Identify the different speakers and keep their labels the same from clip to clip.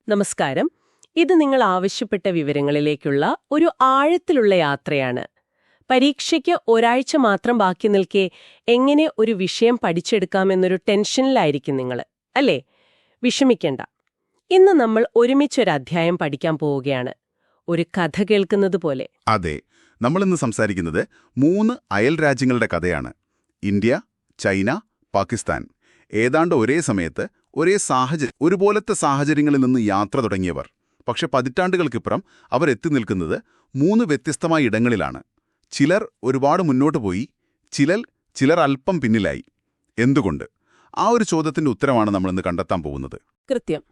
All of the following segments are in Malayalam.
Speaker 1: നമസ്കാരം. ഇത് നിങ്ങൾ ആവശ്യപ്പെട്ട വിവരങ്ങളിലേക്കുള്ള ഒരു ആഴത്തിലുള്ള യാത്രയാണ്. പരീക്ഷയ്ക്ക് ഒരാഴ്ച മാത്രം ബാക്കി നിൽക്കെ എങ്ങനെ ഒരു വിഷയം പഠിച്ചെടുക്കാമെന്നൊരു ടെൻഷനിലായിരിക്കും നിങ്ങൾ, അല്ലേ? വിഷമിക്കേണ്ട. ഇന്ന് നമ്മൾ ഒരുമിച്ചൊരു അധ്യായം പഠിക്കാൻ പോവുകയാണ്, ഒരു കഥ കേൾക്കുന്നത് പോലെ.
Speaker 2: അതെ, നമ്മളിന്ന് സംസാരിക്കുന്നത് 3 അയൽ രാജ്യങ്ങളുടെ കഥയാണ്. India, China, Pakistan. ഏതാണ്ട് ഒരേ സമയത്ത് ഒരുപോലത്തെ സാഹചര്യങ്ങളിൽ നിന്ന് യാത്ര തുടങ്ങിയവർ. പക്ഷെ പതിറ്റാണ്ടുകൾക്കിപ്പുറം അവർ എത്തി നിൽക്കുന്നത് 3 വ്യത്യസ്തമായ ഇടങ്ങളിലാണ്. ചിലർ ഒരുപാട് മുന്നോട്ട് പോയി, ചിലർ അല്പം പിന്നിലായി. എന്തുകൊണ്ട്? ആ ഒരു ചോദ്യത്തിന്റെ ഉത്തരമാണ് നമ്മളിന്ന് കണ്ടെത്താൻ പോകുന്നത്.
Speaker 1: കൃത്യം.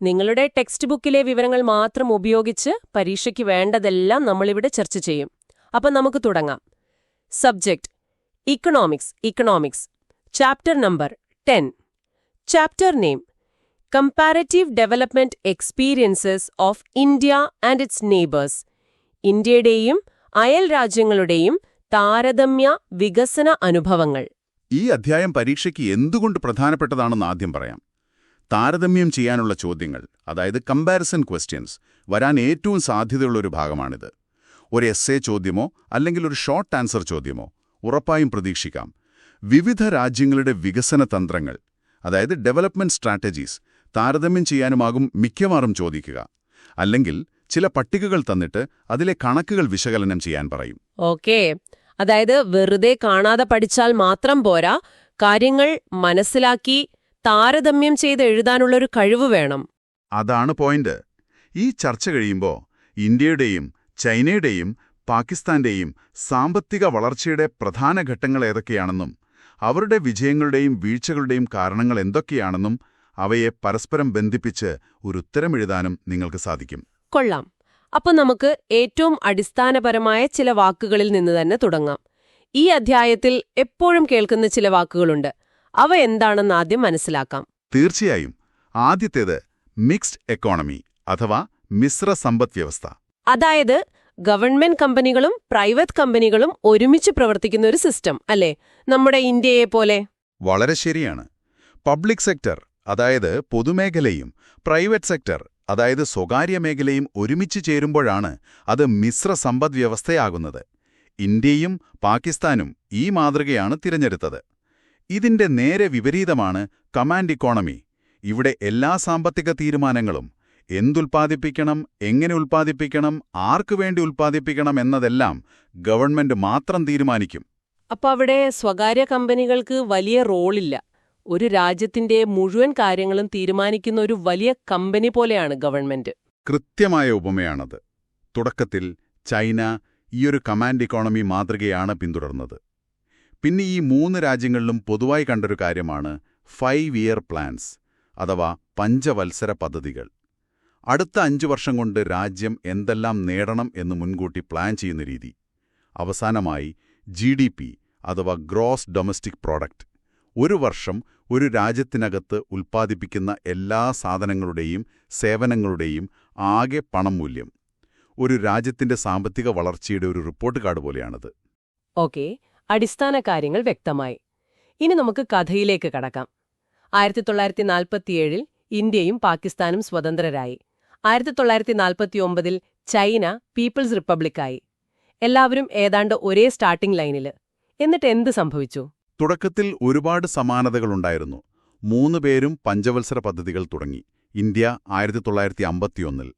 Speaker 1: നിങ്ങളുടെ ടെക്സ്റ്റ് ബുക്കിലെ വിവരങ്ങൾ മാത്രം ഉപയോഗിച്ച് പരീക്ഷയ്ക്ക് വേണ്ടതെല്ലാം നമ്മളിവിടെ ചർച്ച ചെയ്യും. അപ്പം നമുക്ക് തുടങ്ങാം. Subject: economics. Chapter number 10. Chapter name: comparative development experiences of India and it's neighbours. ഇന്ത്യയുടെയും അയൽ രാജ്യങ്ങളുടെയും താരതമ്യ വികസന അനുഭവങ്ങൾ.
Speaker 2: ഈ അധ്യായം പരീക്ഷയ്ക്ക് എന്തുകൊണ്ട് പ്രധാനപ്പെട്ടതാണെന്ന് ആദ്യം പറയാം. താരതമ്യം ചെയ്യാനുള്ള ചോദ്യങ്ങൾ, അതായത് കമ്പാരിസൺ ക്വസ്റ്റ്യൻസ്, വരാൻ ഏറ്റവും സാധ്യതയുള്ളൊരു ഭാഗമാണിത്. ഒരു എസ്സേ ചോദ്യമോ അല്ലെങ്കിൽ ഒരു ഷോർട്ട് ആൻസർ ചോദ്യമോ ഉറപ്പായും പ്രതീക്ഷിക്കാം. വിവിധ രാജ്യങ്ങളുടെ വികസന തന്ത്രങ്ങൾ, അതായത് ഡെവലപ്മെന്റ് സ്ട്രാറ്റജീസ്, താരതമ്യം ചെയ്യാനുമാകും മിക്കവാറും ചോദിക്കുക. അല്ലെങ്കിൽ ചില പട്ടികകൾ തന്നിട്ട് അതിലെ കണക്കുകൾ വിശകലനം ചെയ്യാൻ പറയും.
Speaker 1: ഓക്കേ, അതായത് വെറുതെ കാണാതെ പഠിച്ചാൽ മാത്രം പോരാ, കാര്യങ്ങൾ മനസ്സിലാക്കി താരതമ്യം ചെയ്ത് എഴുതാനുള്ളൊരു കഴിവ് വേണം.
Speaker 2: അതാണ് പോയിന്റ്. ഈ ചർച്ച കഴിയുമ്പോൾ ഇന്ത്യയുടെയും ചൈനയുടെയും പാകിസ്ഥാന്റെയും സാമ്പത്തിക വളർച്ചയുടെ പ്രധാന ഘട്ടങ്ങൾ ഏതൊക്കെയാണെന്നും അവരുടെ വിജയങ്ങളുടെയും വീഴ്ചകളുടെയും കാരണങ്ങൾ എന്തൊക്കെയാണെന്നും അവയെ പരസ്പരം ബന്ധിപ്പിച്ച് ഒരു ഉത്തരമെഴുതാനും നിങ്ങൾക്ക് സാധിക്കും.
Speaker 1: കൊള്ളാം. അപ്പോൾ നമുക്ക് ഏറ്റവും അടിസ്ഥാനപരമായ ചില വാക്കുകളിൽ നിന്ന് തന്നെ തുടങ്ങാം. ഈ അധ്യായത്തിൽ എപ്പോഴും കേൾക്കുന്ന ചില വാക്കുകളുണ്ട്. അവ എന്താണെന്ന് ആദ്യം മനസ്സിലാക്കാം.
Speaker 2: തീർച്ചയായും. ആദ്യത്തേത് മിക്സ്ഡ് എക്കോണമി അഥവാ മിശ്ര സമ്പദ്വ്യവസ്ഥ.
Speaker 1: അതായത് ഗവൺമെന്റ് കമ്പനികളും പ്രൈവറ്റ് കമ്പനികളും ഒരുമിച്ച് പ്രവർത്തിക്കുന്ന ഒരു സിസ്റ്റം, അല്ലേ? നമ്മുടെ ഇന്ത്യയെ പോലെ.
Speaker 2: വളരെ ശരിയാണ്. പബ്ലിക് സെക്ടർ, അതായത് പൊതുമേഖലയും പ്രൈവറ്റ് സെക്ടർ, അതായത് സ്വകാര്യ മേഖലയും ഒരുമിച്ച് ചേരുമ്പോഴാണ് അത് മിശ്ര സമ്പദ്വ്യവസ്ഥയാകുന്നത്. ഇന്ത്യയും പാകിസ്ഥാനും ഈ മാതൃകയാണ് തിരഞ്ഞെടുത്തത്. ഇതിന്റെ നേരെ വിപരീതമാണ് കമാൻഡ് ഇക്കോണമി. ഇവിടെ എല്ലാ സാമ്പത്തിക തീരുമാനങ്ങളും എന്തുൽപ്പാദിപ്പിക്കണം, എങ്ങനെ ഉൽപ്പാദിപ്പിക്കണം, ആർക്കുവേണ്ടി ഉൽപ്പാദിപ്പിക്കണം എന്നതെല്ലാം ഗവൺമെന്റ് മാത്രം തീരുമാനിക്കും.
Speaker 1: അപ്പോൾ അവിടെ സ്വകാര്യ കമ്പനികൾക്ക് വലിയ റോളില്ല. ഒരു രാജ്യത്തിന്റെ മുഴുവൻ കാര്യങ്ങളും തീരുമാനിക്കുന്ന ഒരു വലിയ കമ്പനി പോലെയാണ് ഗവൺമെന്റ്.
Speaker 2: കൃത്യമായ ഉപമയാണത്. തുടക്കത്തിൽ ചൈന ഈയൊരു കമാൻഡ് ഇക്കോണമി മാതൃകയാണ് പിന്തുടർന്നത്. പിന്നെ ഈ 3 രാജ്യങ്ങളിലും പൊതുവായി കണ്ടൊരു കാര്യമാണ് 5 ഇയർ പ്ലാൻസ് അഥവാ പഞ്ചവത്സര പദ്ധതികൾ. അടുത്ത 5 വർഷം കൊണ്ട് രാജ്യം എന്തെല്ലാം നേടണം എന്ന് മുൻകൂട്ടി പ്ലാൻ ചെയ്യുന്ന രീതി. അവസാനമായി GDP അഥവാ ഗ്രോസ് ഡൊമസ്റ്റിക് പ്രോഡക്റ്റ്. ഒരു വർഷം ഒരു രാജ്യത്തിനകത്ത് ഉൽപ്പാദിപ്പിക്കുന്ന എല്ലാ സാധനങ്ങളുടെയും സേവനങ്ങളുടെയും ആകെ പണം മൂല്യം. ഒരു രാജ്യത്തിന്റെ സാമ്പത്തിക വളർച്ചയുടെ ഒരു റിപ്പോർട്ട് കാർഡ് പോലെയാണത്.
Speaker 1: ഓക്കേ, അടിസ്ഥാന കാര്യങ്ങൾ വ്യക്തമായി. ഇനി നമുക്ക് കഥയിലേക്ക് കടക്കാം. 1947 ഇന്ത്യയും പാകിസ്ഥാനും സ്വതന്ത്രരായി. 1949 ചൈന പീപ്പിൾസ് റിപ്പബ്ലിക്കായി. എല്ലാവരും ഏതാണ്ട് ഒരേ സ്റ്റാർട്ടിംഗ് ലൈനിൽ. എന്നിട്ട് എന്ത് സംഭവിച്ചു?
Speaker 2: തുടക്കത്തിൽ ഒരുപാട് സമാനതകളുണ്ടായിരുന്നു. 3 പേരും പഞ്ചവത്സര പദ്ധതികൾ തുടങ്ങി. India 1951,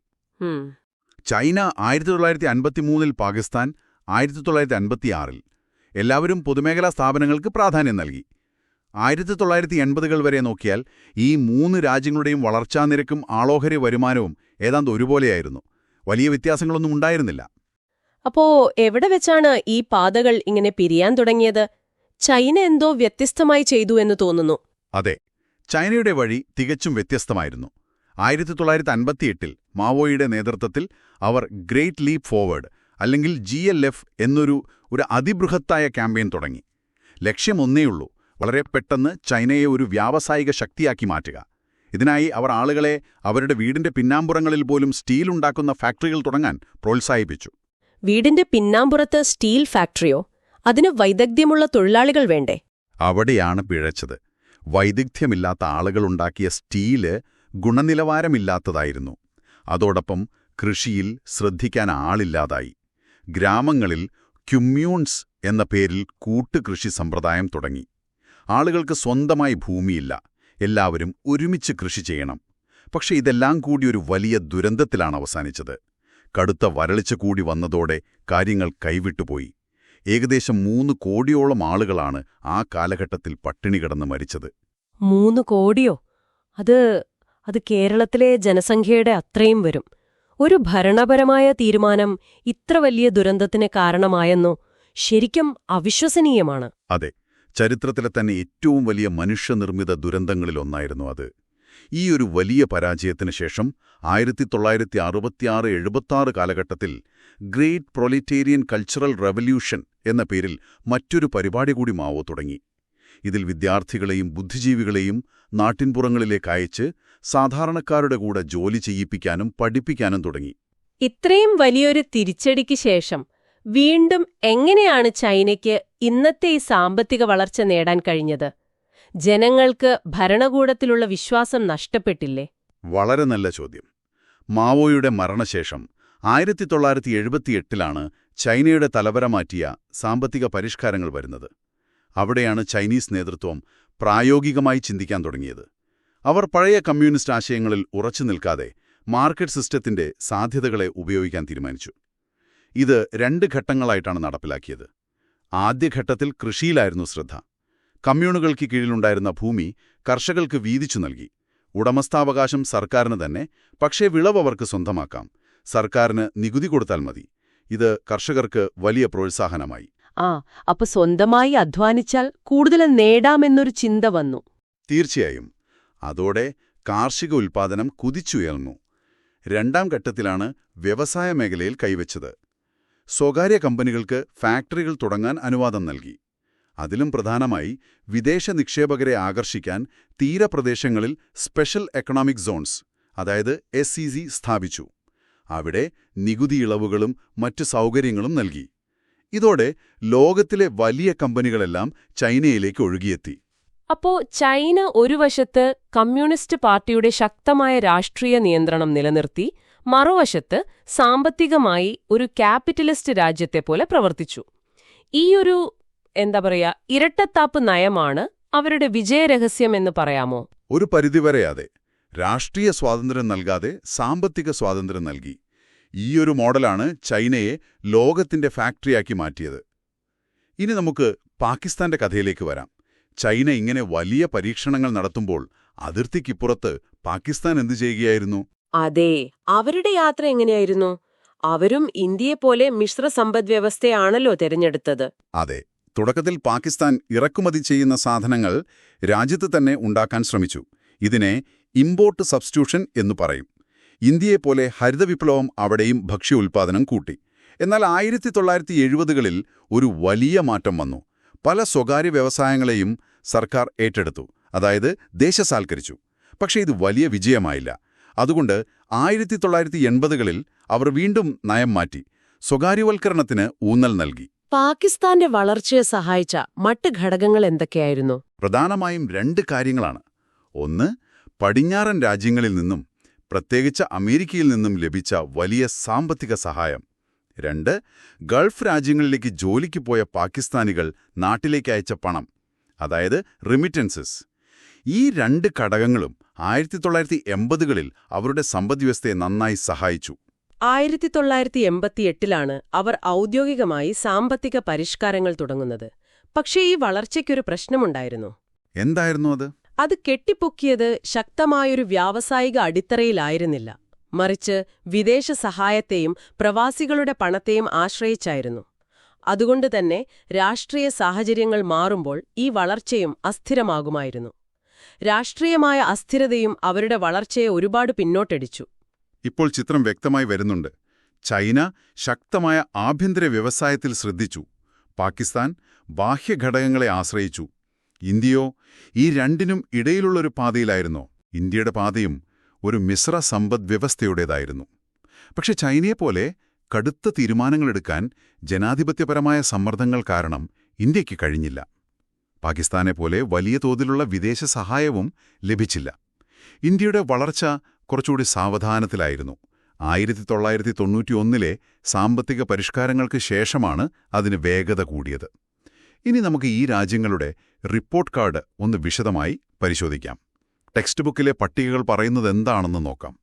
Speaker 2: China 1953, Pakistan 1956. എല്ലാവരും പൊതുമേഖലാ സ്ഥാപനങ്ങൾക്ക് പ്രാധാന്യം നൽകി. 1980കൾ വരെ നോക്കിയാൽ ഈ 3 രാജ്യങ്ങളുടെയും വളർച്ചാനിരക്കും ആളോഹരി വരുമാനവും ഏതാണ്ട് ഒരുപോലെയായിരുന്നു. വലിയ വ്യത്യാസങ്ങളൊന്നും ഉണ്ടായിരുന്നില്ല.
Speaker 1: അപ്പോ എവിടെ വെച്ചാണ് ഈ പാതകൾ ഇങ്ങനെ പിരിയാൻ തുടങ്ങിയത്? ചൈന എന്തോ വ്യത്യസ്തമായി ചെയ്തു എന്ന് തോന്നുന്നു.
Speaker 2: അതെ, ചൈനയുടെ വഴി തികച്ചും വ്യത്യസ്തമായിരുന്നു. 1958 മാവോയുടെ നേതൃത്വത്തിൽ അവർ ഗ്രേറ്റ് ലീപ്പ് ഫോർവേഡ് അല്ലെങ്കിൽ GLF എന്നൊരു അതിബൃഹത്തായ ക്യാമ്പയിൻ തുടങ്ങി. ലക്ഷ്യം ഒന്നേയുള്ളൂ: വളരെ പെട്ടെന്ന് ചൈനയെ ഒരു വ്യാവസായിക ശക്തിയാക്കി മാറ്റുക. ഇതിനായി അവർ ആളുകളെ അവരുടെ വീടിന്റെ പിന്നാമ്പുറങ്ങളിൽ പോലും സ്റ്റീൽ ഉണ്ടാക്കുന്ന ഫാക്ടറികൾ തുടങ്ങാൻ പ്രോത്സാഹിപ്പിച്ചു.
Speaker 1: വീടിന്റെ പിന്നാമ്പുറത്ത് സ്റ്റീൽ ഫാക്ടറിയോ? അതിന് വൈദഗ്ധ്യമുള്ള തൊഴിലാളികൾ വേണ്ടേ?
Speaker 2: അവിടെയാണ് പിഴച്ചത്. വൈദഗ്ധ്യമില്ലാത്ത ആളുകളുണ്ടാക്കിയ സ്റ്റീല് ഗുണനിലവാരമില്ലാത്തതായിരുന്നു. അതോടൊപ്പം കൃഷിയിൽ ശ്രദ്ധിക്കാൻ ആളില്ലാതായി. ഗ്രാമങ്ങളിൽ ക്യുമ്യൂൺസ് എന്ന പേരിൽ കൂട്ടുകൃഷി സമ്പ്രദായം തുടങ്ങി. ആളുകൾക്ക് സ്വന്തമായി ഭൂമിയില്ല, എല്ലാവരും ഒരുമിച്ച് കൃഷി ചെയ്യണം. പക്ഷെ ഇതെല്ലാം കൂടി ഒരു വലിയ ദുരന്തത്തിലാണ് അവസാനിച്ചത്. കടുത്ത വരൾച്ച കൂടി വന്നതോടെ കാര്യങ്ങൾ കൈവിട്ടുപോയി. ഏകദേശം 3 കോടിയോളം ആളുകളാണ് ആ കാലഘട്ടത്തിൽ പട്ടിണി കിടന്ന് മരിച്ചത്.
Speaker 1: 3 കോടിയോ? അത് കേരളത്തിലെ ജനസംഖ്യയുടെ അത്രയും വരും. ഒരു ഭരണപരമായ തീരുമാനം ഇത്ര വലിയ ദുരന്തത്തിന് കാരണമായെന്നോ ശരിക്കും അവിശ്വസനീയമാണ്.
Speaker 2: അതെ, ചരിത്രത്തിലെ തന്നെ ഏറ്റവും വലിയ മനുഷ്യനിർമ്മിത ദുരന്തങ്ങളിലൊന്നായിരുന്നു അത്. ഈ ഒരു വലിയ പരാജയത്തിന് ശേഷം 1966-76 കാലഘട്ടത്തിൽ ഗ്രേറ്റ് പ്രൊലിറ്റേറിയൻ കൾച്ചറൽ റെവല്യൂഷൻ എന്ന പേരിൽ മറ്റൊരു പരിപാടി കൂടി മാവോ തുടങ്ങി. ഇതിൽ വിദ്യാർത്ഥികളെയും ബുദ്ധിജീവികളെയും നാട്ടിൻപുറങ്ങളിലേക്ക് അയച്ച് സാധാരണക്കാരുടെ കൂടെ ജോലി ചെയ്യിപ്പിക്കാനും പഠിപ്പിക്കാനും തുടങ്ങി.
Speaker 1: ഇത്രയും വലിയൊരു തിരിച്ചടിക്ക് ശേഷം വീണ്ടും എങ്ങനെയാണ് ചൈനയ്ക്ക് ഇന്നത്തെ ഈ സാമ്പത്തിക വളർച്ച നേടാൻ കഴിഞ്ഞത്? ജനങ്ങൾക്ക് ഭരണകൂടത്തിലുള്ള വിശ്വാസം നഷ്ടപ്പെട്ടില്ലേ?
Speaker 2: വളരെ നല്ല ചോദ്യം. മാവോയുടെ മരണശേഷം 1978 ചൈനയുടെ തലവര മാറ്റിയ സാമ്പത്തിക പരിഷ്കാരങ്ങൾ വരുന്നത്. അവിടെയാണ് ചൈനീസ് നേതൃത്വം പ്രായോഗികമായി ചിന്തിക്കാൻ തുടങ്ങിയത്. അവർ പഴയ കമ്മ്യൂണിസ്റ്റ് ആശയങ്ങളിൽ ഉറച്ചു നിൽക്കാതെ മാർക്കറ്റ് സിസ്റ്റത്തിന്റെ സാധ്യതകളെ ഉപയോഗിക്കാൻ തീരുമാനിച്ചു. ഇത് 2 ഘട്ടങ്ങളായിട്ടാണ് നടപ്പിലാക്കിയത്. ആദ്യഘട്ടത്തിൽ കൃഷിയിലായിരുന്നു ശ്രദ്ധ. കമ്മ്യൂണുകൾക്ക് കീഴിലുണ്ടായിരുന്ന ഭൂമി കർഷകർക്ക് വീതിച്ചു നൽകി. ഉടമസ്ഥാവകാശം സർക്കാരിന് തന്നെ, പക്ഷേ വിളവ് അവർക്ക് സ്വന്തമാക്കാം. സർക്കാരിന് നികുതി കൊടുത്താൽ മതി. ഇത് കർഷകർക്ക് വലിയ പ്രോത്സാഹനമായി.
Speaker 1: അപ്പൊ സ്വന്തമായി അധ്വാനിച്ചാൽ കൂടുതൽ നേടാമെന്നൊരു ചിന്ത വന്നു.
Speaker 2: തീർച്ചയായും. അതോടെ കാർഷിക ഉൽപ്പാദനം കുതിച്ചുയർന്നു. 2ാം ഘട്ടത്തിലാണ് വ്യവസായ മേഖലയിൽ കൈവച്ചത്. സ്വകാര്യ കമ്പനികൾക്ക് ഫാക്ടറികൾ തുടങ്ങാൻ അനുവാദം നൽകി. അതിലും പ്രധാനമായി വിദേശ നിക്ഷേപകരെ ആകർഷിക്കാൻ തീരപ്രദേശങ്ങളിൽ സ്പെഷ്യൽ എക്കണോമിക് സോൺസ്, അതായത് SEZ സ്ഥാപിച്ചു. അവിടെ നികുതി ഇളവുകളും മറ്റു സൗകര്യങ്ങളും നൽകി. ഇതോടെ ലോകത്തിലെ വലിയ കമ്പനികളെല്ലാം ചൈനയിലേക്ക് ഒഴുകിയെത്തി.
Speaker 1: അപ്പോ ചൈന ഒരു വശത്ത് കമ്മ്യൂണിസ്റ്റ് പാർട്ടിയുടെ ശക്തമായ രാഷ്ട്രീയ നിയന്ത്രണം നിലനിർത്തി, മറുവശത്ത് സാമ്പത്തികമായി ഒരു ക്യാപിറ്റലിസ്റ്റ് രാജ്യത്തെപ്പോലെ പ്രവർത്തിച്ചു. ഈയൊരു ഇരട്ടത്താപ്പ് നയമാണ് അവരുടെ വിജയരഹസ്യമെന്ന് പറയാമോ?
Speaker 2: ഒരു പരിധിവരെ അതെ. രാഷ്ട്രീയ സ്വാതന്ത്ര്യം നൽകാതെ സാമ്പത്തിക സ്വാതന്ത്ര്യം നൽകി. ഈയൊരു മോഡലാണ് ചൈനയെ ലോകത്തിന്റെ ഫാക്ടറിയാക്കി മാറ്റിയത്. ഇനി നമുക്ക് പാകിസ്ഥാന്റെ കഥയിലേക്ക് വരാം. ചൈന ഇങ്ങനെ വലിയ പരീക്ഷണങ്ങൾ നടത്തുമ്പോൾ അതിർത്തിക്കിപ്പുറത്ത് പാകിസ്ഥാൻ എന്തു ചെയ്യുകയായിരുന്നു?
Speaker 1: അതെ, അവരുടെ യാത്ര എങ്ങനെയായിരുന്നു? അവരും ഇന്ത്യയെപ്പോലെ മിശ്ര സമ്പദ്വ്യവസ്ഥയാണല്ലോ തിരഞ്ഞെടുത്തത്.
Speaker 2: അതെ, തുടക്കത്തിൽ പാകിസ്ഥാൻ ഇറക്കുമതി ചെയ്യുന്ന സാധനങ്ങൾ രാജ്യത്ത് തന്നെ ഉണ്ടാക്കാൻ ശ്രമിച്ചു. ഇതിനെ ഇമ്പോർട്ട് സബ്സ്റ്റിറ്റ്യൂഷൻ എന്നു പറയും. ഇന്ത്യയെപ്പോലെ ഹരിതവിപ്ലവം അവിടെയും ഭക്ഷ്യ ഉൽപ്പാദനം കൂട്ടി. എന്നാൽ 1970കളിൽ ഒരു വലിയ മാറ്റം വന്നു. പല സ്വകാര്യ വ്യവസായങ്ങളെയും സർക്കാർ ഏറ്റെടുത്തു, അതായത് ദേശസാൽക്കരിച്ചു. പക്ഷേ ഇത് വലിയ വിജയമായില്ല. അതുകൊണ്ട് 1980കളിൽ അവർ വീണ്ടും നയം മാറ്റി. സ്വകാര്യവൽക്കരണത്തിന് ഊന്നൽ നൽകി.
Speaker 1: പാകിസ്ഥാന്റെ വളർച്ചയെ സഹായിച്ച മറ്റ് ഘടകങ്ങൾ എന്തൊക്കെയായിരുന്നു?
Speaker 2: പ്രധാനമായും 2 കാര്യങ്ങളാണ്. ഒന്ന്, പടിഞ്ഞാറൻ രാജ്യങ്ങളിൽ നിന്നും, പ്രത്യേകിച്ച് അമേരിക്കയിൽ നിന്നും ലഭിച്ച വലിയ സാമ്പത്തിക സഹായം. 2, ഗൾഫ് രാജ്യങ്ങളിലേക്ക് ജോലിക്ക് പോയ പാകിസ്ഥാനികൾ നാട്ടിലേക്ക് അയച്ച പണം, അതായത് റിമിറ്റൻസസ്. ഈ 2 ഘടകങ്ങളും 1980കളിൽ അവരുടെ സമ്പദ്വ്യവസ്ഥയെ നന്നായി സഹായിച്ചു.
Speaker 1: 1988 അവർ ഔദ്യോഗികമായി സാമ്പത്തിക പരിഷ്കാരങ്ങൾ തുടങ്ങുന്നത്. പക്ഷേ ഈ വളർച്ചയ്ക്കൊരു പ്രശ്നമുണ്ടായിരുന്നു.
Speaker 2: എന്തായിരുന്നു അത്?
Speaker 1: അത് കെട്ടിപ്പൊക്കിയത് ശക്തമായൊരു വ്യാവസായിക അടിത്തറയിലായിരുന്നില്ല, മറിച്ച് വിദേശ സഹായത്തെയും പ്രവാസികളുടെ പണത്തെയും ആശ്രയിച്ചായിരുന്നു. അതുകൊണ്ടുതന്നെ രാഷ്ട്രീയ സാഹചര്യങ്ങൾ മാറുമ്പോൾ ഈ വളർച്ചയും അസ്ഥിരമാകുമായിരുന്നു. രാഷ്ട്രീയമായ അസ്ഥിരതയും അവരുടെ വളർച്ചയെ ഒരുപാട് പിന്നോട്ടടിച്ചു.
Speaker 2: ഇപ്പോൾ ചിത്രം വ്യക്തമായി വരുന്നുണ്ട്. ചൈന ശക്തമായ ആഭ്യന്തര വ്യവസായത്തിൽ ശ്രദ്ധിച്ചു. പാകിസ്ഥാൻ ബാഹ്യഘടകങ്ങളെ ആശ്രയിച്ചു. ഇന്ത്യയോ ഈ രണ്ടിനും ഇടയിലുള്ളൊരു പാതയിലായിരുന്നോ? ഇന്ത്യയുടെ പാതയും ഒരു മിശ്ര സമ്പദ്വ്യവസ്ഥയുടേതായിരുന്നു. പക്ഷെ ചൈനയെപ്പോലെ കടുത്ത തീരുമാനങ്ങളെടുക്കാൻ ജനാധിപത്യപരമായ സമ്മർദ്ദങ്ങൾ കാരണം ഇന്ത്യയ്ക്ക് കഴിഞ്ഞില്ല. പാകിസ്ഥാനെപ്പോലെ വലിയ തോതിലുള്ള വിദേശ സഹായവും ലഭിച്ചില്ല. ഇന്ത്യയുടെ വളർച്ച കുറച്ചുകൂടി സാവധാനത്തിലായിരുന്നു. 1991 സാമ്പത്തിക പരിഷ്കാരങ്ങൾക്ക് ശേഷമാണ് അതിന് വേഗത കൂടിയത്. ഇനി നമുക്ക് ഈ രാജ്യങ്ങളുടെ റിപ്പോർട്ട് കാർഡ് ഒന്ന് വിശദമായി പരിശോധിക്കാം. ടെക്സ്റ്റ് ബുക്കിലെ പട്ടികകൾ പറയുന്നത് എന്താണെന്ന് നോക്കാം.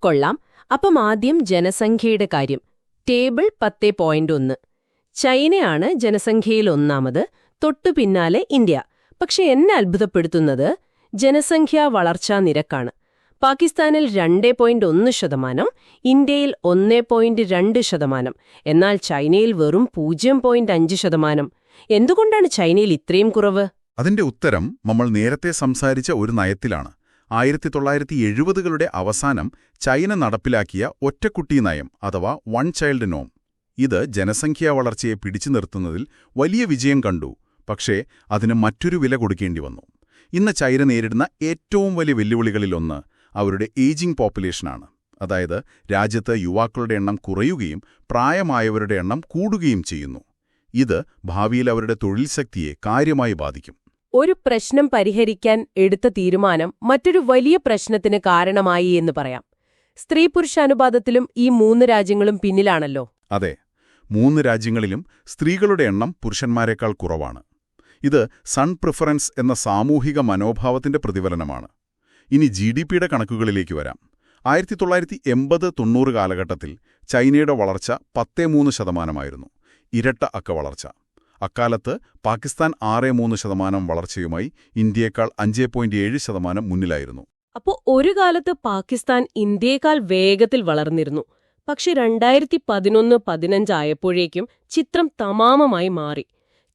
Speaker 3: കൊള്ളാം. അപ്പം ആദ്യം ജനസംഖ്യയുടെ കാര്യം. ടേബിൾ 10.1. ചൈനയാണ് ജനസംഖ്യയിൽ ഒന്നാമത്, തൊട്ടു പിന്നാലെ ഇന്ത്യ. പക്ഷെ എന്നെ അത്ഭുതപ്പെടുത്തുന്നത് ജനസംഖ്യാ വളർച്ചാ നിരക്കാണ്. പാകിസ്ഥാനിൽ 2.1%, ഇന്ത്യയിൽ 1.2%, എന്നാൽ ചൈനയിൽ വെറും 0.5%. എന്തുകൊണ്ടാണ് ചൈനയിൽ ഇത്രയും കുറവ്?
Speaker 2: അതിന്റെ ഉത്തരം നമ്മൾ നേരത്തെ സംസാരിച്ച ഒരു നയത്തിലാണ്. 1970കളുടെ അവസാനം ചൈന നടപ്പിലാക്കിയ ഒറ്റക്കുട്ടി നയം അഥവാ വൺ ചൈൽഡ് നോം. ഇത് ജനസംഖ്യാ വളർച്ചയെ പിടിച്ചു നിർത്തുന്നതിൽ വലിയ വിജയം കണ്ടു. പക്ഷേ അതിന് മറ്റൊരു വില കൊടുക്കേണ്ടി വന്നു. ഇന്ന് ചൈന നേരിടുന്ന ഏറ്റവും വലിയ വെല്ലുവിളികളിലൊന്ന് അവരുടെ ഏജിംഗ് പോപ്പുലേഷനാണ്. അതായത് രാജ്യത്ത് യുവാക്കളുടെ എണ്ണം കുറയുകയും പ്രായമായവരുടെ എണ്ണം കൂടുകയും ചെയ്യുന്നു. ഇത് ഭാവിയിൽ അവരുടെ തൊഴിൽ ശക്തിയെ കാര്യമായി ബാധിക്കും.
Speaker 1: ഒരു പ്രശ്നം പരിഹരിക്കാൻ എടുത്ത തീരുമാനം മറ്റൊരു വലിയ പ്രശ്നത്തിന് കാരണമായി എന്ന് പറയാം. സ്ത്രീ-പുരുഷ അനുപാതത്തിലും ഈ 3 രാജ്യങ്ങളും പിന്നിലാണല്ലോ.
Speaker 2: അതെ, 3 രാജ്യങ്ങളിലും സ്ത്രീകളുടെ എണ്ണം പുരുഷന്മാരെക്കാൾ കുറവാണ്. ഇത് സൺ പ്രിഫറൻസ് എന്ന സാമൂഹിക മനോഭാവത്തിന്റെ പ്രതിഫലനമാണ്. ഇനി GDPയുടെ കണക്കുകളിലേക്ക് വരാം. 1980-90 കാലഘട്ടത്തിൽ ചൈനയുടെ വളർച്ച 13%, ഇരട്ട അക്ക വളർച്ച. അക്കാലത്ത് പാകിസ്ഥാൻ 6.3% വളർച്ചയുമായി ഇന്ത്യയേക്കാൾ 5.7% മുന്നിലായിരുന്നു.
Speaker 1: അപ്പോൾ ഒരു കാലത്ത് പാകിസ്ഥാൻ ഇന്ത്യയേക്കാൾ വേഗത്തിൽ വളർന്നിരുന്നു. പക്ഷെ 2011-15 ആയപ്പോഴേക്കും ചിത്രം തമാമമായി മാറി.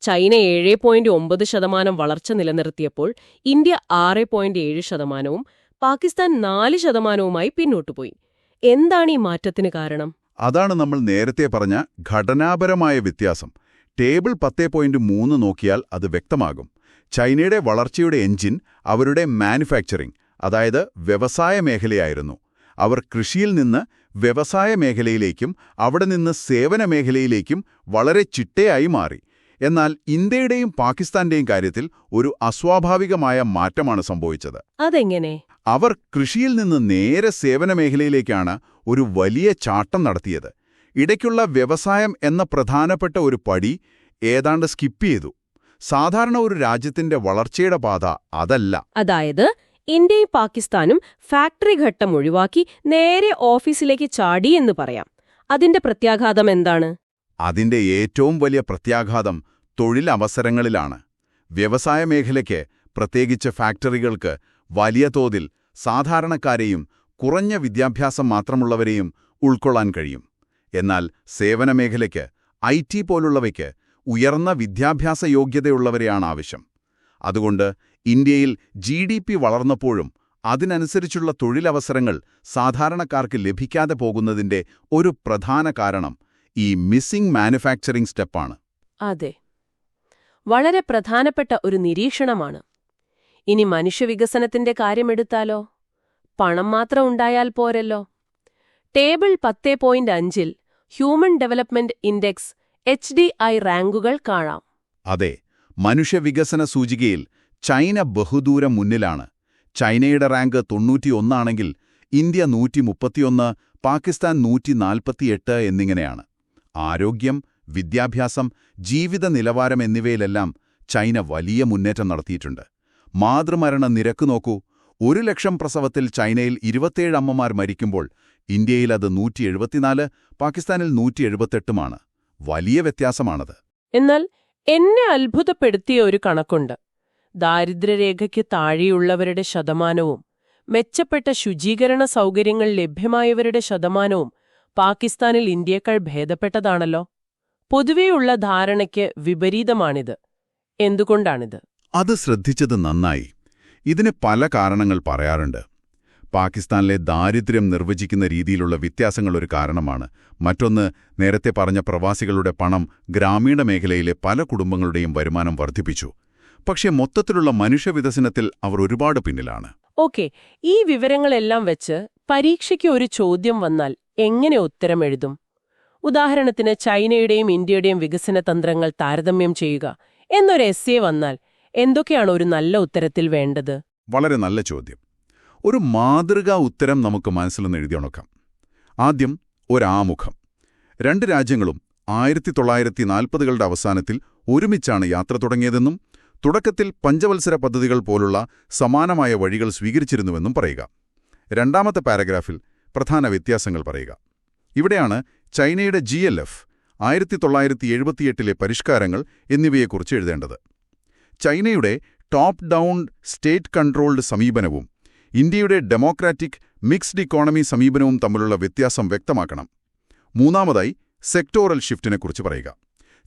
Speaker 1: ചൈന 7.9% വളർച്ച നിലനിർത്തിയപ്പോൾ ഇന്ത്യ 6.7%, പാകിസ്ഥാൻ 4%വുമായി പിന്നോട്ടുപോയി. എന്താണ് ഈ മാറ്റത്തിന് കാരണം?
Speaker 2: അതാണ് നമ്മൾ നേരത്തെ പറഞ്ഞ ഘടനാപരമായ വ്യത്യാസം. ടേബിൾ 10.3 നോക്കിയാൽ അത് വ്യക്തമാകും. ചൈനയുടെ വളർച്ചയുടെ എഞ്ചിൻ അവരുടെ മാനുഫാക്ചറിംഗ്, അതായത് വ്യവസായ മേഖലയായിരുന്നു. അവർ കൃഷിയിൽ നിന്ന് വ്യവസായ മേഖലയിലേക്കും അവിടെ നിന്ന് സേവന മേഖലയിലേക്കും വളരെ ചിട്ടയായി മാറി. എന്നാൽ ഇന്ത്യയുടെയും പാകിസ്ഥാന്റെയും കാര്യത്തിൽ ഒരു അസ്വാഭാവികമായ മാറ്റമാണ് സംഭവിച്ചത്.
Speaker 1: അതെങ്ങനെ?
Speaker 2: അവർ കൃഷിയിൽ നിന്ന് നേരെ സേവന മേഖലയിലേക്കാണ് ഒരു വലിയ ചാട്ടം നടത്തിയത്. ഇടയ്ക്കുള്ള വ്യവസായം എന്ന പ്രധാനപ്പെട്ട ഒരു പടി ഏതാണ്ട് സ്കിപ്പ് ചെയ്തു. സാധാരണ ഒരു രാജ്യത്തിന്റെ വളർച്ചയുടെ പാത അതല്ല.
Speaker 1: അതായത് ഇന്ത്യയും പാകിസ്ഥാനും ഫാക്ടറി ഘട്ടം ഒഴിവാക്കി നേരെ ഓഫീസിലേക്ക് ചാടി എന്ന് പറയാം. അതിന്റെ പ്രത്യാഘാതം എന്താണ്?
Speaker 2: അതിന്റെ ഏറ്റവും വലിയ പ്രത്യാഘാതം തൊഴിലവസരങ്ങളിലാണ്. വ്യവസായ മേഖലയ്ക്ക്, പ്രത്യേകിച്ച് ഫാക്ടറികൾക്ക്, വലിയ തോതിൽ സാധാരണക്കാരെയും കുറഞ്ഞ വിദ്യാഭ്യാസം മാത്രമുള്ളവരെയും ഉൾക്കൊള്ളാൻ കഴിയും. എന്നാൽ സേവന മേഖലയ്ക്ക്, IT പോലുള്ളവയ്ക്ക് ഉയർന്ന വിദ്യാഭ്യാസ യോഗ്യതയുള്ളവരെയാണ് ആവശ്യം. അതുകൊണ്ട് ഇന്ത്യയിൽ GDP വളർന്നപ്പോഴും അതിനനുസരിച്ചുള്ള തൊഴിലവസരങ്ങൾ സാധാരണക്കാർക്ക് ലഭിക്കാതെ പോകുന്നതിന്റെ ഒരു പ്രധാന കാരണം ഈ മിസ്സിംഗ് മാനുഫാക്ചറിംഗ് സ്റ്റെപ്പാണ്.
Speaker 1: അതെ, വളരെ പ്രധാനപ്പെട്ട ഒരു നിരീക്ഷണമാണ്. ഇനി മനുഷ്യവികസനത്തിന്റെ കാര്യമെടുത്താലോ? പണം മാത്രം ഉണ്ടായാൽ പോരല്ലോ. ടേബിൾ 10.5-ൽ ഹ്യൂമൻ ഡെവലപ്മെന്റ് ഇൻഡെക്സ് HDI റാങ്കുകൾ കാണാം.
Speaker 2: അതെ, മനുഷ്യവികസന സൂചികയിൽ ചൈന ബഹുദൂരം മുന്നിലാണ്. ചൈനയുടെ റാങ്ക് 91 ആണെങ്കിൽ ഇന്ത്യ 131, പാകിസ്ഥാൻ 148 എന്നിങ്ങനെയാണ്. ആരോഗ്യം, വിദ്യാഭ്യാസം, ജീവിത നിലവാരം എന്നിവയിലെല്ലാം ചൈന വലിയ മുന്നേറ്റം നടത്തിയിട്ടുണ്ട്. മാതൃമരണ നിരക്ക് നോക്കൂ. 1,00,000 പ്രസവത്തിൽ ചൈനയിൽ 27 അമ്മമാർ മരിക്കുമ്പോൾ ഇന്ത്യയിൽ അത് 174, പാകിസ്ഥാനിൽ 178മാണ്. വലിയ വ്യത്യാസമാണത്.
Speaker 1: എന്നാൽ എന്നെ അത്ഭുതപ്പെടുത്തിയ ഒരു കണക്കുണ്ട്. ദാരിദ്ര്യരേഖയ്ക്ക് താഴെയുള്ളവരുടെ ശതമാനവും മെച്ചപ്പെട്ട ശുചീകരണ സൗകര്യങ്ങൾ ലഭ്യമായവരുടെ ശതമാനവും പാകിസ്ഥാനിൽ ഇന്ത്യയേക്കാൾ ഭേദപ്പെട്ടതാണല്ലോ. പൊതുവെയുള്ള ധാരണയ്ക്ക് വിപരീതമാണിത്. എന്തുകൊണ്ടാണിത്?
Speaker 2: അത് ശ്രദ്ധിച്ചത് നന്നായി. ഇതിന് പല കാരണങ്ങൾ പറയാറുണ്ട്. പാകിസ്ഥാനിലെ ദാരിദ്ര്യം നിർവചിക്കുന്ന രീതിയിലുള്ള വ്യത്യാസങ്ങൾ ഒരു കാരണമാണ്. മറ്റൊന്ന്, നേരത്തെ പറഞ്ഞ പ്രവാസികളുടെ പണം ഗ്രാമീണ മേഖലയിലെ പല കുടുംബങ്ങളുടെയും വരുമാനം വർദ്ധിപ്പിച്ചു. പക്ഷേ മൊത്തത്തിലുള്ള മനുഷ്യവികസനത്തിൽ അവർ ഒരുപാട് പിന്നിലാണ്.
Speaker 1: ഓക്കെ, ഈ വിവരങ്ങളെല്ലാം വെച്ച് പരീക്ഷയ്ക്ക് ഒരു ചോദ്യം വന്നാൽ എങ്ങനെ ഉത്തരം എഴുതും? ഉദാഹരണത്തിന് ചൈനയുടെയും ഇന്ത്യയുടെയും വികസന തന്ത്രങ്ങൾ താരതമ്യം ചെയ്യുക എന്നൊരു എസ്സേ വന്നാൽ എന്തൊക്കെയാണ് ഒരു നല്ല ഉത്തരത്തിൽ വേണ്ടത്?
Speaker 2: വളരെ നല്ല ചോദ്യം. ഒരു മാതൃകാ ഉത്തരം നമുക്ക് മനസ്സിൽ നിന്ന് എഴുതിയുണക്കാം. ആദ്യം ഒരാമുഖം. രണ്ട് രാജ്യങ്ങളും 1940കളുടെ അവസാനത്തിൽ ഒരുമിച്ചാണ് യാത്ര തുടങ്ങിയതെന്നും തുടക്കത്തിൽ പഞ്ചവത്സര പദ്ധതികൾ പോലുള്ള സമാനമായ വഴികൾ സ്വീകരിച്ചിരുന്നുവെന്നും പറയുക. രണ്ടാമത്തെ പാരഗ്രാഫിൽ പ്രധാന വ്യത്യാസങ്ങൾ പറയുക. ഇവിടെയാണ് ചൈനയുടെ GLF 1978ലെ പരിഷ്കാരങ്ങൾ എന്നിവയെക്കുറിച്ച് എഴുതേണ്ടത്. ചൈനയുടെ ടോപ്പ് ഡൗൺ സ്റ്റേറ്റ് കൺട്രോൾഡ് സമീപനവും ഇന്ത്യയുടെ ഡെമോക്രാറ്റിക് മിക്സ്ഡ് ഇക്കോണമി സമീപനവും തമ്മിലുള്ള വ്യത്യാസം വ്യക്തമാക്കണം. മൂന്നാമതായി സെക്ടോറൽ ഷിഫ്റ്റിനെക്കുറിച്ച് പറയുക.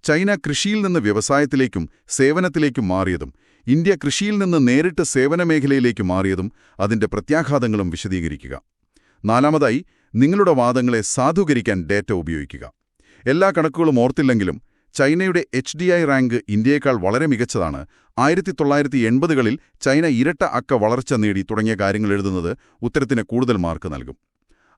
Speaker 2: ചൈന കൃഷിയിൽ നിന്ന് വ്യവസായത്തിലേക്കും സേവനത്തിലേക്കും മാറിയതും ഇന്ത്യ കൃഷിയിൽ നിന്ന് നേരിട്ട് സേവന മേഖലയിലേക്ക് മാറിയതും അതിന്റെ പ്രത്യാഘാതങ്ങളും വിശദീകരിക്കുക. നാലാമതായി നിങ്ങളുടെ വാദങ്ങളെ സാധൂകരിക്കാൻ ഡേറ്റ ഉപയോഗിക്കുക. എല്ലാ കണക്കുകളും ഓർത്തില്ലെങ്കിലും ചൈനയുടെ HDI റാങ്ക് ഇന്ത്യയേക്കാൾ വളരെ മികച്ചതാണ്. 1980കളിൽ ചൈന ഇരട്ട അക്ക വളർച്ച നേടി തുടങ്ങിയ കാര്യങ്ങൾ എഴുതുന്നത് ഉത്തരത്തിന് കൂടുതൽ മാർക്ക് നൽകും.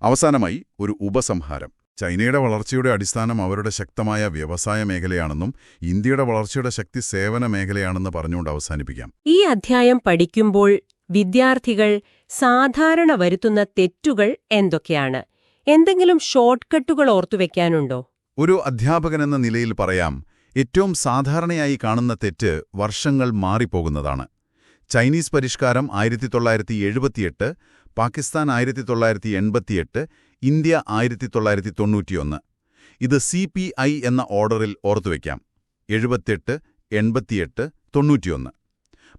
Speaker 2: അവസാനമായി ഒരു ഉപസംഹാരം. ചൈനയുടെ വളർച്ചയുടെ അടിസ്ഥാനം അവരുടെ ശക്തമായ വ്യവസായ മേഖലയാണെന്നും ഇന്ത്യയുടെ വളർച്ചയുടെ ശക്തി സേവന മേഖലയാണെന്ന് പറഞ്ഞുകൊണ്ട് അവസാനിപ്പിക്കാം.
Speaker 1: ഈ അധ്യായം പഠിക്കുമ്പോൾ വിദ്യാർത്ഥികൾ സാധാരണ വരുത്തുന്ന തെറ്റുകൾ എന്തൊക്കെയാണ്? എന്തെങ്കിലും ഷോർട്ട് കട്ടുകൾ ഓർത്തുവെക്കാനുണ്ടോ?
Speaker 2: ഒരു അധ്യാപകനെന്ന നിലയിൽ പറയാം, ഏറ്റവും സാധാരണയായി കാണുന്ന തെറ്റ് വർഷങ്ങൾ മാറിപ്പോകുന്നതാണ്. ചൈനീസ് പരിഷ്കാരം 1978, പാകിസ്ഥാൻ 1988, ഇന്ത്യ 1991. ഇത് CPI എന്ന ഓർഡറിൽ ഓർത്തുവെക്കാം. 78, 88, 91.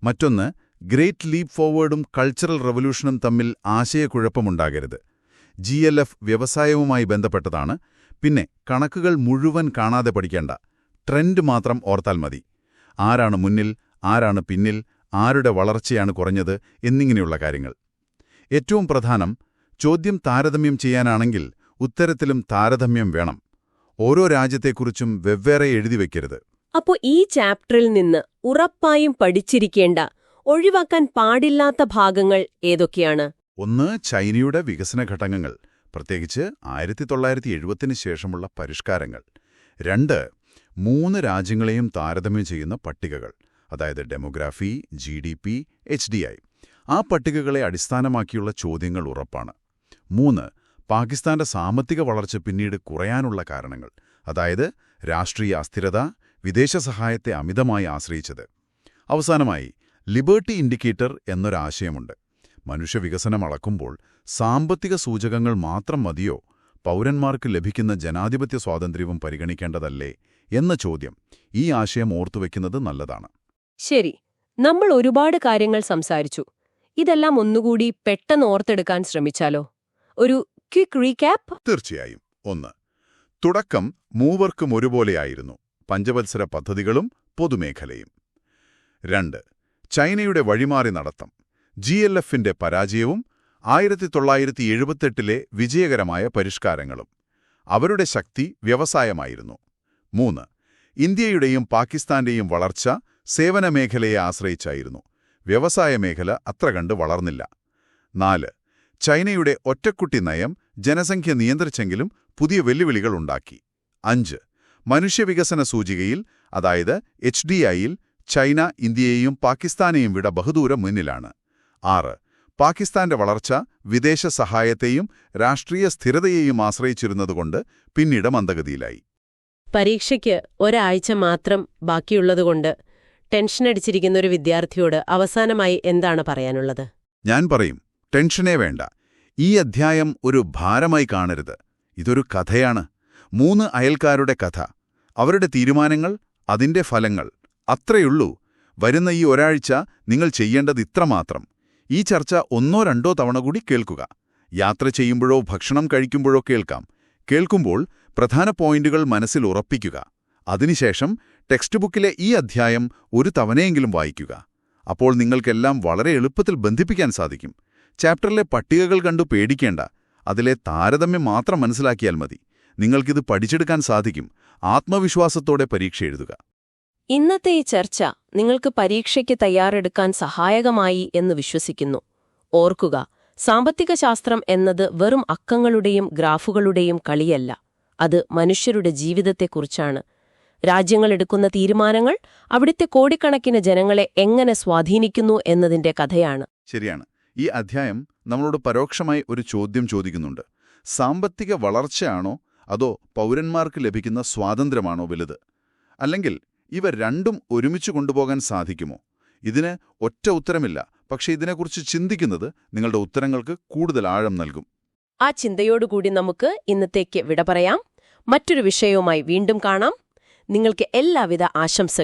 Speaker 2: മറ്റൊന്ന്, ഗ്രേറ്റ് ലീപ്പ് ഫോർവേഡും കൾച്ചറൽ റവല്യൂഷനും തമ്മിൽ ആശയക്കുഴപ്പമുണ്ടാകരുത്. GLF വ്യവസായവുമായി ബന്ധപ്പെട്ടതാണ്. പിന്നെ കണക്കുകൾ മുഴുവൻ കാണാതെ പഠിക്കേണ്ട, ട്രെൻഡ് മാത്രം ഓർത്താൽ മതി. ആരാണ് മുന്നിൽ, ആരാണ് പിന്നിൽ, ആരുടെ വളർച്ചയാണ് കുറഞ്ഞത് എന്നിങ്ങനെയുള്ള കാര്യങ്ങൾ. ഏറ്റവും പ്രധാനം, ചോദ്യം താരതമ്യം ചെയ്യാനാണെങ്കിൽ ഉത്തരത്തിലും താരതമ്യം വേണം. ഓരോ രാജ്യത്തെക്കുറിച്ചും വെവ്വേറെ എഴുതി വയ്ക്കരുത്.
Speaker 1: അപ്പോ ഈ ചാപ്റ്ററിൽ നിന്ന് ഉറപ്പായും പഠിച്ചിരിക്കേണ്ട, ഒഴിവാക്കാൻ പാടില്ലാത്ത ഭാഗങ്ങൾ ഏതൊക്കെയാണ്?
Speaker 2: ഒന്ന്, ചൈനയുടെ വികസന ഘട്ടകങ്ങൾ, പ്രത്യേകിച്ച് 1970 ശേഷമുള്ള പരിഷ്കാരങ്ങൾ. 2, 3 രാജ്യങ്ങളെയും താരതമ്യം ചെയ്യുന്ന പട്ടികകൾ, അതായത് ഡെമോഗ്രാഫി, GDP, HDI. ആ പട്ടികകളെ അടിസ്ഥാനമാക്കിയുള്ള ചോദ്യങ്ങൾ ഉറപ്പാണ്. 3, പാകിസ്ഥാന്റെ സാമ്പത്തിക വളർച്ച പിന്നീട് കുറയാനുള്ള കാരണങ്ങൾ, അതായത് രാഷ്ട്രീയ അസ്ഥിരത, വിദേശ സഹായത്തെ അമിതമായി ആശ്രയിച്ചത്. അവസാനമായി ലിബർട്ടി ഇൻഡിക്കേറ്റർ എന്നൊരാശയമുണ്ട്. മനുഷ്യവികസനം അളക്കുമ്പോൾ സാമ്പത്തിക സൂചകങ്ങൾ മാത്രം മതിയോ, പൗരന്മാർക്ക് ലഭിക്കുന്ന ജനാധിപത്യ സ്വാതന്ത്ര്യവും പരിഗണിക്കേണ്ടതല്ലേ എന്ന ചോദ്യം. ഈ ആശയം ഓർത്തുവെക്കുന്നത് നല്ലതാണ്.
Speaker 1: ശരി, നമ്മൾ ഒരുപാട് കാര്യങ്ങൾ സംസാരിച്ചു. ഇതെല്ലാം ഒന്നുകൂടി പെട്ടെന്ന് ഓർത്തെടുക്കാൻ ശ്രമിച്ചാലോ? ഒരു ക്വിക്ക് റീക്യാപ്പ്.
Speaker 2: തീർച്ചയായും. 1, തുടക്കം മൂവർക്കും ഒരുപോലെയായിരുന്നു, പഞ്ചവത്സര പദ്ധതികളും പൊതുമേഖലയും. 2, ചൈനയുടെ വഴിമാറി നടത്തം, GLFന്റെ പരാജയവും 1978ലെ വിജയകരമായ പരിഷ്കാരങ്ങളും. അവരുടെ ശക്തി വ്യവസായമായിരുന്നു. 3, ഇന്ത്യയുടെയും പാകിസ്ഥാന്റെയും വളർച്ച സേവന മേഖലയെ ആശ്രയിച്ചായിരുന്നു. വ്യവസായ മേഖല അത്ര കണ്ട് വളർന്നില്ല. 4, ചൈനയുടെ ഒറ്റക്കുട്ടി നയം ജനസംഖ്യ നിയന്ത്രിച്ചെങ്കിലും പുതിയ വെല്ലുവിളികൾ ഉണ്ടാക്കി. 5, മനുഷ്യവികസന സൂചികയിൽ, അതായത് HDIയിൽ ചൈന ഇന്ത്യയെയും പാകിസ്ഥാനെയും വിട ബഹുദൂരം മുന്നിലാണ്. 6, പാകിസ്ഥാന്റെ വളർച്ച വിദേശ സഹായത്തെയും രാഷ്ട്രീയ സ്ഥിരതയെയും ആശ്രയിച്ചിരുന്നതുകൊണ്ട് പിന്നീട് മന്ദഗതിയിലായി.
Speaker 1: പരീക്ഷയ്ക്ക് ഒരാഴ്ച മാത്രം ബാക്കിയുള്ളതുകൊണ്ട് ടെൻഷനടിച്ചിരിക്കുന്ന ഒരു വിദ്യാർത്ഥിയോട് അവസാനമായി എന്താണ് പറയാനുള്ളത്?
Speaker 2: ഞാൻ പറയും, ടെൻഷനേ വേണ്ട. ഈ അധ്യായം ഒരു ഭാരമായി കാണരുത്. ഇതൊരു കഥയാണ്. 3 അയൽക്കാരുടെ കഥ, അവരുടെ തീരുമാനങ്ങൾ, അതിന്റെ ഫലങ്ങൾ. അത്രയുള്ളൂ. വരുന്ന ഈ ഒരാഴ്ച നിങ്ങൾ ചെയ്യേണ്ടത് ഇത്രമാത്രം. ഈ ചർച്ച 1-2 തവണ കൂടി കേൾക്കുക. യാത്ര ചെയ്യുമ്പോഴോ ഭക്ഷണം കഴിക്കുമ്പോഴോ കേൾക്കാം. കേൾക്കുമ്പോൾ പ്രധാന പോയിന്റുകൾ മനസ്സിൽ ഉറപ്പിക്കുക. അതിനുശേഷം ടെക്സ്റ്റ് ബുക്കിലെ ഈ അധ്യായം ഒരു തവണയെങ്കിലും വായിക്കുക. അപ്പോൾ നിങ്ങൾക്കെല്ലാം വളരെ എളുപ്പത്തിൽ ബന്ധിപ്പിക്കാൻ സാധിക്കും. ചാപ്റ്ററിലെ പട്ടികകൾ കണ്ടു പേടിക്കേണ്ട. അതിലെ താരതമ്യം മാത്രം മനസ്സിലാക്കിയാൽ മതി. നിങ്ങൾക്കിത് പഠിച്ചെടുക്കാൻ സാധിക്കും. ആത്മവിശ്വാസത്തോടെ പരീക്ഷ എഴുതുക.
Speaker 1: ഇന്നത്തെ ഈ ചർച്ച നിങ്ങൾക്ക് പരീക്ഷയ്ക്ക് തയ്യാറെടുക്കാൻ സഹായകമായി എന്ന് വിശ്വസിക്കുന്നു. ഓർക്കുക, സാമ്പത്തിക ശാസ്ത്രം എന്നത് വെറും അക്കങ്ങളുടെയും ഗ്രാഫുകളുടെയും കളിയല്ല. അത് മനുഷ്യരുടെ ജീവിതത്തെക്കുറിച്ചാണ്. രാജ്യങ്ങൾ എടുക്കുന്ന തീരുമാനങ്ങൾ അവിടുത്തെ കോടിക്കണക്കിന് ജനങ്ങളെ എങ്ങനെ സ്വാധീനിക്കുന്നു എന്നതിന്റെ കഥയാണ്.
Speaker 2: ശരിയാണ്. ഈ അധ്യായം നമ്മളോട് പരോക്ഷമായി ഒരു ചോദ്യം ചോദിക്കുന്നുണ്ട്. സാമ്പത്തിക വളർച്ചയാണോ അതോ പൗരന്മാർക്ക് ലഭിക്കുന്ന സ്വാതന്ത്ര്യമാണോ വലുത്? അല്ലെങ്കിൽ ഇവ രണ്ടും ഒരുമിച്ച് കൊണ്ടുപോകാൻ സാധിക്കുമോ? ഇതിന് ഒറ്റ ഉത്തരമില്ല, പക്ഷേ ഇതിനെക്കുറിച്ച് ചിന്തിക്കുന്നത് നിങ്ങളുടെ ഉത്തരങ്ങൾക്ക് കൂടുതൽ ആഴം നൽകും.
Speaker 1: ആ ചിന്തയോടുകൂടി നമുക്ക് ഇന്നത്തേക്ക് വിട പറയാം. മറ്റൊരു വിഷയവുമായി വീണ്ടും കാണാം. നിങ്ങൾക്ക് എല്ലാവിധ ആശംസകളും.